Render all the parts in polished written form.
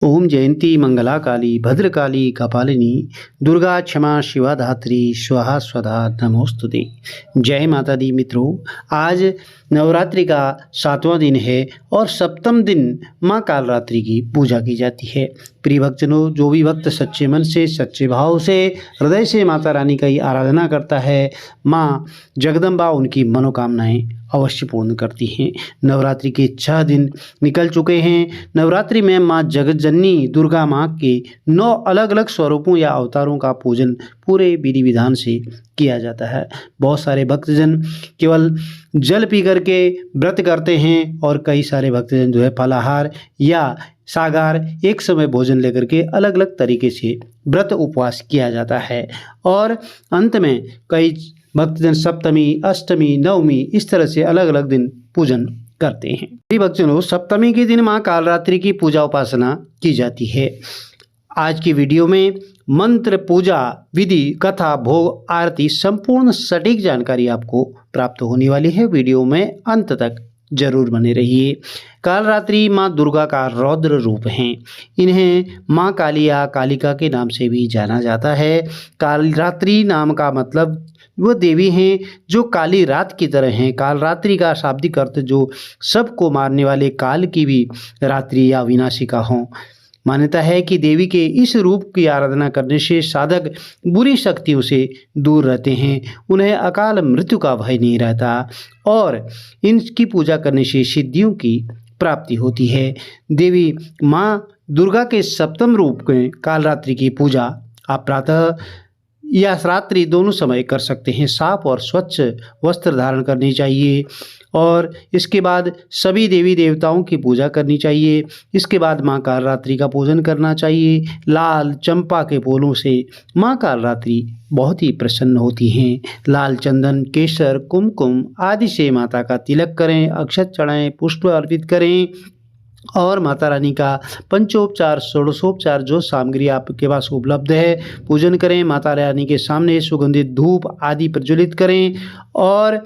ओम जयंती मंगला काली भद्रकाली कपालिनी दुर्गा क्षमा शिवा धात्री स्वाहा स्वधा नमोस्तुते। जय माता दी मित्रों, आज नवरात्रि का 7वां दिन है और सप्तम दिन माँ कालरात्रि की पूजा की जाती है। प्रिय भक्तजनों, जो भी भक्त सच्चे मन से सच्चे भाव से हृदय से माता रानी का ही आराधना करता है, माँ जगदम्बा उनकी मनोकामनाएं अवश्य पूर्ण करती हैं। नवरात्रि के 6 दिन निकल चुके हैं। नवरात्रि में माँ जगत जननी दुर्गा माँ के 9 अलग अलग स्वरूपों या अवतारों का पूजन पूरे विधि विधान से किया जाता है। बहुत सारे भक्तजन केवल जल पी करके व्रत करते हैं और कई सारे भक्तजन जो है फलाहार या सागार एक समय भोजन लेकर के अलग अलग तरीके से व्रत उपवास किया जाता है। और अंत में कई भक्तजन सप्तमी, अष्टमी, नवमी इस तरह से अलग अलग दिन पूजन करते हैं। प्रिय भक्तजनों, सप्तमी के दिन माँ कालरात्रि की पूजा उपासना की जाती है। आज की वीडियो में मंत्र, पूजा विधि, कथा, भोग, आरती संपूर्ण सटीक जानकारी आपको प्राप्त होने वाली है। वीडियो में अंत तक जरूर बने रहिए। कालरात्रि माँ दुर्गा का रौद्र रूप हैं। इन्हें माँ काली या कालिका के नाम से भी जाना जाता है। कालरात्रि नाम का मतलब वो देवी हैं जो काली रात की तरह हैं। कालरात्रि का शाब्दिक अर्थ जो सबको मारने वाले काल की भी रात्रि या विनाशिका हों। मान्यता है कि देवी के इस रूप की आराधना करने से साधक बुरी शक्तियों से दूर रहते हैं, उन्हें अकाल मृत्यु का भय नहीं रहता और इनकी पूजा करने से सिद्धियों की प्राप्ति होती है। देवी माँ दुर्गा के सप्तम रूप में कालरात्रि की पूजा आप प्रातः या रात्रि दोनों समय कर सकते हैं। साफ और स्वच्छ वस्त्र धारण करनी चाहिए और इसके बाद सभी देवी देवताओं की पूजा करनी चाहिए। इसके बाद माँ कालरात्रि का पूजन करना चाहिए। लाल चंपा के फूलों से माँ कालरात्रि बहुत ही प्रसन्न होती हैं। लाल चंदन, केसर, कुमकुम आदि से माता का तिलक करें, अक्षत चढ़ाएं, पुष्प अर्पित करें और माता रानी का पंचोपचार, षोडशोपचार जो सामग्री आपके पास उपलब्ध है पूजन करें। माता रानी के सामने सुगंधित धूप आदि प्रज्वलित करें और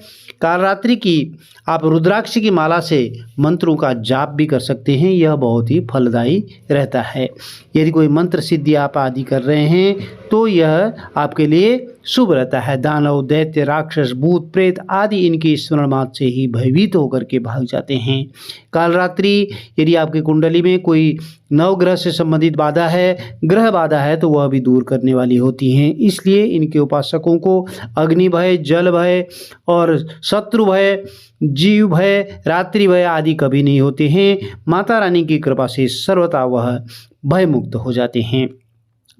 कालरात्रि की आप रुद्राक्ष की माला से मंत्रों का जाप भी कर सकते हैं। यह बहुत ही फलदायी रहता है। यदि कोई मंत्र सिद्धि आप आदि कर रहे हैं तो यह आपके लिए शुभ रहता है। दानव, दैत्य, राक्षस, भूत, प्रेत आदि इनके स्मरण मात्र से ही भयभीत होकर के भाग जाते हैं। कालरात्रि यदि आपकी कुंडली में कोई नवग्रह से संबंधित बाधा है, ग्रह बाधा है, तो वह भी दूर करने वाली होती हैं। इसलिए इनके उपासकों को अग्नि भय, जल भय और शत्रु भय, जीव भय, रात्रि भय आदि कभी नहीं होते हैं। माता रानी की कृपा से सर्वथा वह भय मुक्त हो जाते हैं।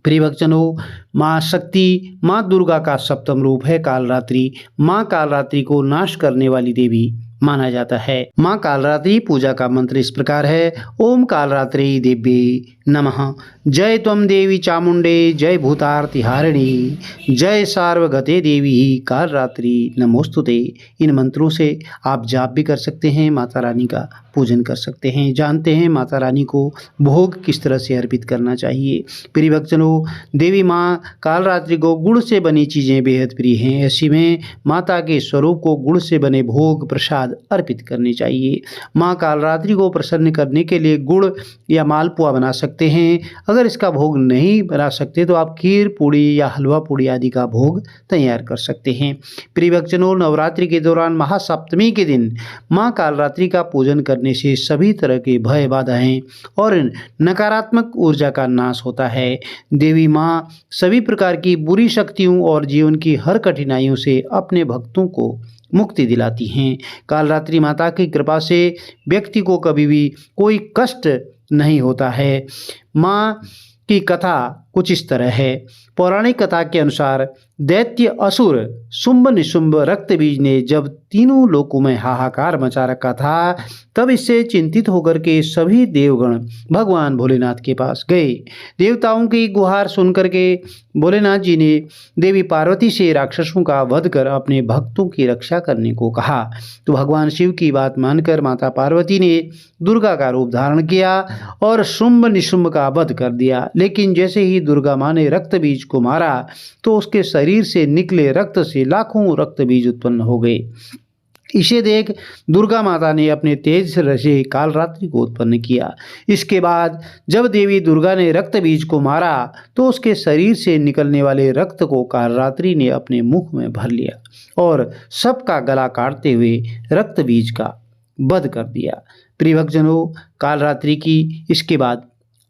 प्रिय भक्तजनों, माँ शक्ति, माँ दुर्गा का सप्तम रूप है कालरात्रि। माँ कालरात्रि को नाश करने वाली देवी माना जाता है। माँ कालरात्रि पूजा का मंत्र इस प्रकार है। ओम कालरात्रि देवी नमः। जय त्वं देवी चामुंडे, जय भूतार्तिहारिणी, जय सार्वगते देवी कालरात्रि नमोस्तुते। इन मंत्रों से आप जाप भी कर सकते हैं, माता रानी का पूजन कर सकते हैं। जानते हैं माता रानी को भोग किस तरह से अर्पित करना चाहिए। प्रिय भक्तजनों, देवी माँ कालरात्रि को गुड़ से बनी चीज़ें बेहद प्रिय हैं। ऐसी में माता के स्वरूप को गुड़ से बने भोग प्रसाद अर्पित करने चाहिए। माँ कालरात्रि को प्रसन्न करने के लिए गुड़ या मालपुआ बना सकते हैं। अगर इसका भोग नहीं बना सकते तो आप खीर पूड़ी या हलवा पूड़ी आदि का भोग तैयार कर सकते हैं। प्रिय भक्तजनों, नवरात्रि के दौरान महासप्तमी के दिन माँ कालरात्रि का पूजन करने से सभी तरह के भय, बाधाएं और नकारात्मक ऊर्जा का नाश होता है। देवी माँ सभी प्रकार की बुरी शक्तियों और जीवन की हर कठिनाइयों से अपने भक्तों को मुक्ति दिलाती हैं। कालरात्रि माता की कृपा से व्यक्ति को कभी भी कोई कष्ट नहीं होता है। माँ की कथा कुछ इस तरह है। पौराणिक कथा के अनुसार दैत्य, असुर, शुंभ निशुंभ, रक्तबीज ने जब तीनों लोकों में हाहाकार मचा रखा था, तब इससे चिंतित होकर के सभी देवगण भगवान भोलेनाथ के पास गए। देवताओं की गुहार सुनकर के भोलेनाथ जी ने देवी पार्वती से राक्षसों का वध कर अपने भक्तों की रक्षा करने को कहा। तो भगवान शिव की बात मानकर माता पार्वती ने दुर्गा का रूप धारण किया और शुंभ निशुंभ का वध कर दिया। लेकिन जैसे ही दुर्गा माँ ने रक्त बीज को मारा तो उसके शरीर से निकले रक्त से लाखों रक्त बीज उत्पन्न हो गए। इसे देख दुर्गा माता ने अपने तेज से कालरात्रि को उत्पन्न किया। इसके बाद जब देवी दुर्गा ने रक्त बीज को मारा तो उसके शरीर से निकलने वाले रक्त को कालरात्रि ने अपने मुख में भर लिया और सबका गला काटते हुए रक्त बीज का वध कर दिया। प्रिय भक्तजनों, कालरात्रि की इसके बाद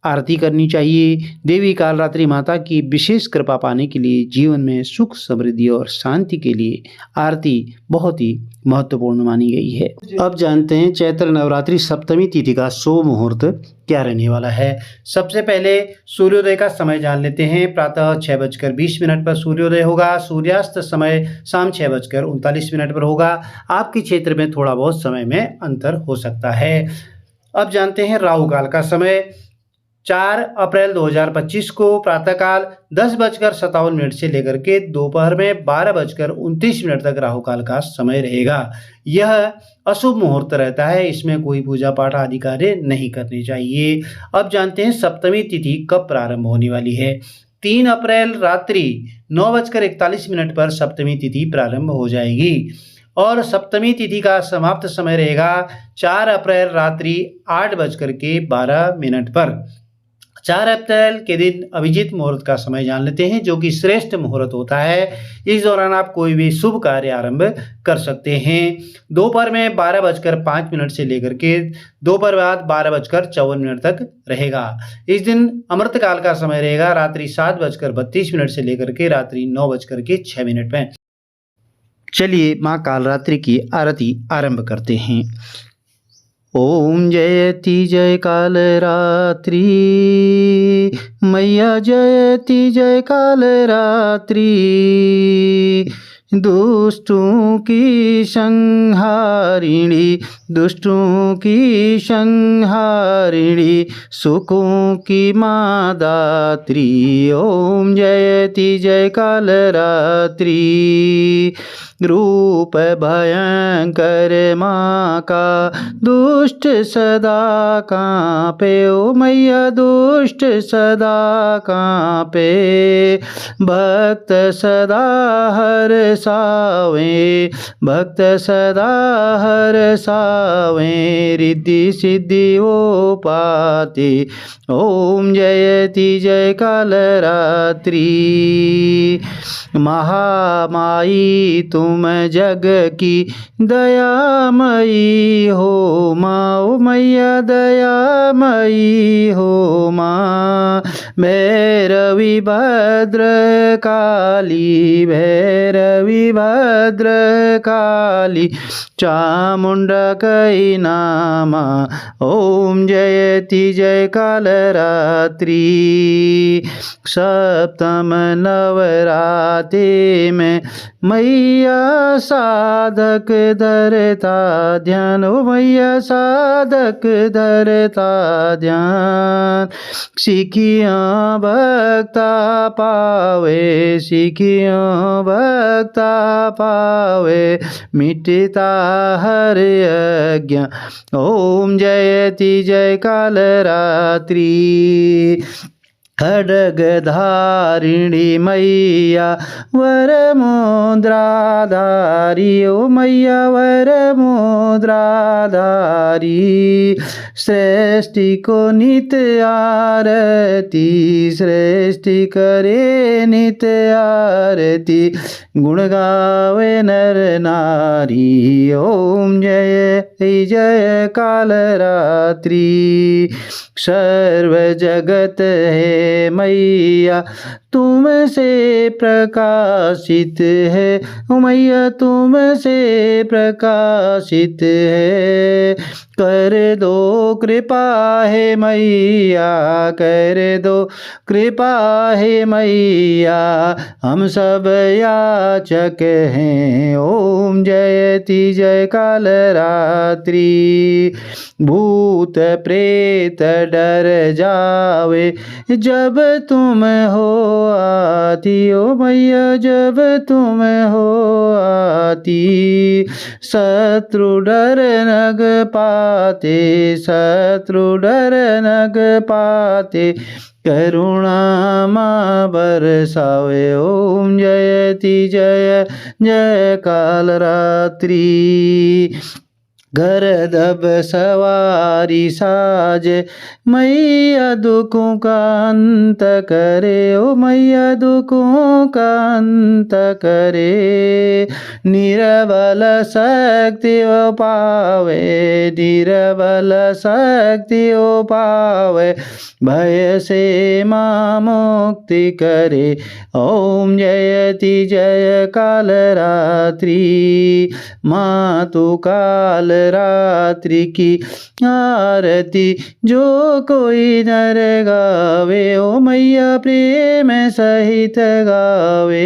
आरती करनी चाहिए। देवी कालरात्रि माता की विशेष कृपा पाने के लिए, जीवन में सुख समृद्धि और शांति के लिए आरती बहुत ही महत्वपूर्ण मानी गई है। अब जानते हैं चैत्र नवरात्रि सप्तमी तिथि का शुभ मुहूर्त क्या रहने वाला है। सबसे पहले सूर्योदय का समय जान लेते हैं। प्रातः 6:20 पर सूर्योदय होगा। सूर्यास्त समय शाम 6:39 पर होगा। आपके क्षेत्र में थोड़ा बहुत समय में अंतर हो सकता है। अब जानते हैं राहु काल का समय। 4 अप्रैल 2025 को प्रातःकाल 10:57 से लेकर के दोपहर में 12:29 तक राहु काल का समय रहेगा। यह अशुभ मुहूर्त रहता है, इसमें कोई पूजा पाठ आदि कार्य नहीं करने चाहिए। अब जानते हैं सप्तमी तिथि कब प्रारंभ होने वाली है। 3 अप्रैल रात्रि 9:41 पर सप्तमी तिथि प्रारंभ हो जाएगी और सप्तमी तिथि का समाप्त समय रहेगा 4 अप्रैल रात्रि 8:12 पर। 4 अप्रैल के दिन अभिजीत मुहूर्त का समय जान लेते हैं, जो कि श्रेष्ठ मुहूर्त होता है। इस दौरान आप कोई भी शुभ कार्य आरंभ कर सकते हैं। दोपहर में 12:05 से लेकर के दोपहर बाद 12:54 तक रहेगा। इस दिन अमृतकाल का समय रहेगा रात्रि 7:32 से लेकर के रात्रि 9:06 में। चलिए माँ कालरात्रि की आरती आरंभ करते हैं। ओम जयति जय कालरात्रि, मैया जयति जय कालरात्रि। दुष्टों की संहारिणी, दुष्टों की संहारिणी, सुखों की माँ दात्री। ओम जयति जय कालरात्रि। रूप भयंकर माँ का दुष्ट सदा कांपे। ओ मैया दुष्ट सदा कांपे, भक्त सदा हर सावे, भक्त सदा हर सावे, रिद्धि सिद्धि वो पाते। ओम जयति जय कालरात्रि। महामाई तुम जग की दयामयी हो माँ। ओ मैया दयामयी हो माँ। भैरवी भद्र काली, भैरवी भद्र काली, चामुंडा कई नामा। ओम जयति जय कालरात्रि। सप्तम नवरात्रि में मैया साधक धरता ध्यान। ओ मैया साधक धरता ध्यान। सिखियाँ भक्ता पावे, सिखियाँ भक्ता पावे, मिटता हर अज्ञान। ओम जयति जय कालरात्रि। खड्ग धारिणी मैया वर मुद्राधारी। ओ मैया वर मुद्राधारी। सृष्टि को नित आरती, सृष्टि करे नित आरती, गुण गावे नर नारी। ओम जय जय कालरात्रि। सर्व जगत है मैया तुमसे प्रकाशित है। ओ मैया तुमसे प्रकाशित है। कर दो कृपा है मैया, कर दो कृपा है मैया, हम सब याचक हैं। ओम जयति जय कालरात्रि। भूत प्रेत डर जावे जब तुम हो आती ओ मैया जब तुम हो आती, शत्रु डर नग पाते, शत्रु डर नग पाते, करुणा माँ बरसावे। ओम जयति जय जय काल रात्रि, गरदब सवारी साजे, मैया दुखों का अंत करे, ओ मैया दुखों का अंत करे, निरबल शक्ति ओ पावे, निरबल शक्ति ओ पावे, भय से माँ मुक्ति करे। ओम जयति जय काल रात्रि, माँ तू काल रात्रि की आरती जो कोई नर गावे, ओ मैया प्रेम सहित गावे,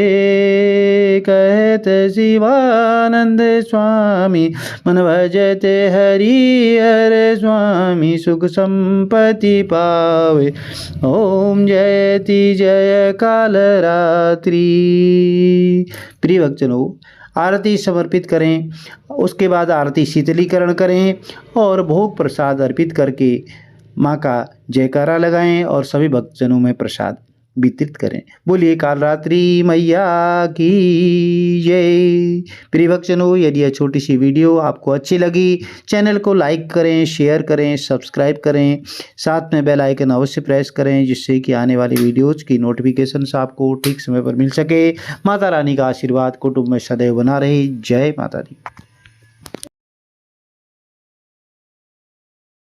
कहत शिवानंद स्वामी मन भजते हरि हर स्वामी, सुख संपत्ति पावे। ओम जयति जय काल रात्रि। प्रिय भक्तजनों, आरती समर्पित करें, उसके बाद आरती शीतलीकरण करें और भोग प्रसाद अर्पित करके माँ का जयकारा लगाएं और सभी भक्तजनों में प्रसाद वितरित करें। बोलिए कालरात्रि मैया की जय। प्रिय भक्तजनों, यदि यह छोटी सी वीडियो आपको अच्छी लगी, चैनल को लाइक करें, शेयर करें, सब्सक्राइब करें, साथ में बेल आइकन अवश्य प्रेस करें, जिससे कि आने वाली वीडियोज़ की नोटिफिकेशंस आपको ठीक समय पर मिल सके। माता रानी का आशीर्वाद कुटुंब में सदैव बना रहे। जय माता दी।